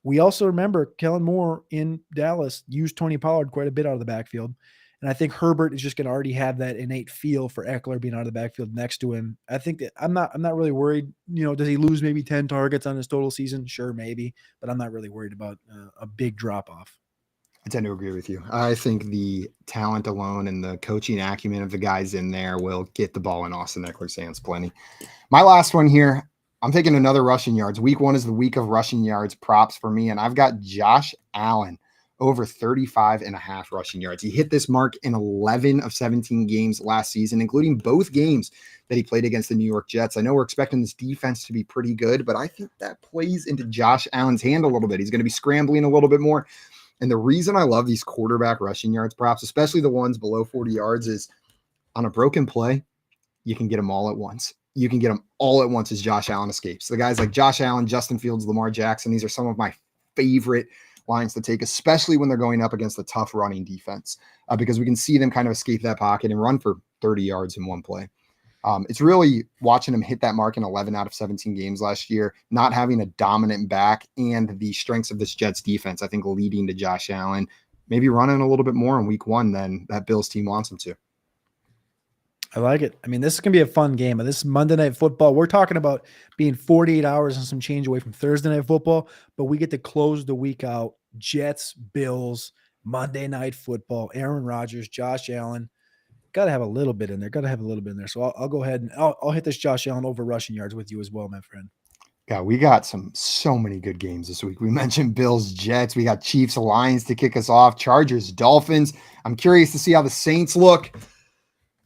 Speaker 2: We also remember Kellen Moore in Dallas used Tony Pollard quite a bit out of the backfield. And I think Herbert is just going to already have that innate feel for Eckler being out of the backfield next to him. I think that I'm not really worried. Does he lose maybe 10 targets on his total season? Sure, maybe, but I'm not really worried about a big drop off.
Speaker 1: I tend to agree with you. I think the talent alone and the coaching acumen of the guys in there will get the ball in Austin Eckler's hands plenty. My last one here, I'm taking another rushing yards. Week 1 is the week of rushing yards props for me, and I've got Josh Allen over 35.5 rushing yards. He hit this mark in 11 of 17 games last season, including both games that he played against the New York Jets. I know we're expecting this defense to be pretty good, but I think that plays into Josh Allen's hand a little bit. He's going to be scrambling a little bit more. And the reason I love these quarterback rushing yards props, especially the ones below 40 yards, is on a broken play, you can get them all at once. You can get them all at once as Josh Allen escapes. The guys like Josh Allen, Justin Fields, Lamar Jackson, these are some of my favorite lines to take, especially when they're going up against a tough running defense, because we can see them kind of escape that pocket and run for 30 yards in one play. It's really watching him hit that mark in 11 out of 17 games last year, not having a dominant back, and the strengths of this Jets defense, I think, leading to Josh Allen maybe running a little bit more in week 1 than that Bills team wants him to.
Speaker 2: I like it. I mean, this is going to be a fun game. This is Monday Night Football. We're talking about being 48 hours and some change away from Thursday Night Football, but we get to close the week out. Jets, Bills, Monday Night Football, Aaron Rodgers, Josh Allen. Got to have a little bit in there. So I'll go ahead and I'll hit this Josh Allen over rushing yards with you as well, my friend.
Speaker 1: Yeah, we got so many good games this week. We mentioned Bills, Jets. We got Chiefs, Lions to kick us off. Chargers, Dolphins. I'm curious to see how the Saints look.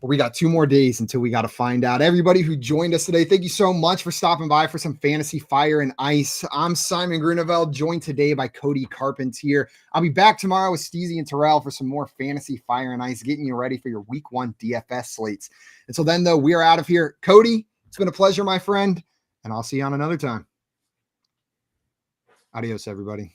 Speaker 1: But we got 2 more days until we got to find out. Everybody who joined us today, thank you so much for stopping by for some Fantasy Fire and Ice. I'm Simon Groeneveld, joined today by Cody Carpentier. I'll be back tomorrow with Steezy and Terrell for some more Fantasy Fire and Ice, getting you ready for your Week 1 DFS slates. Until then, though, we are out of here. Cody, it's been a pleasure, my friend, and I'll see you on another time. Adios, everybody.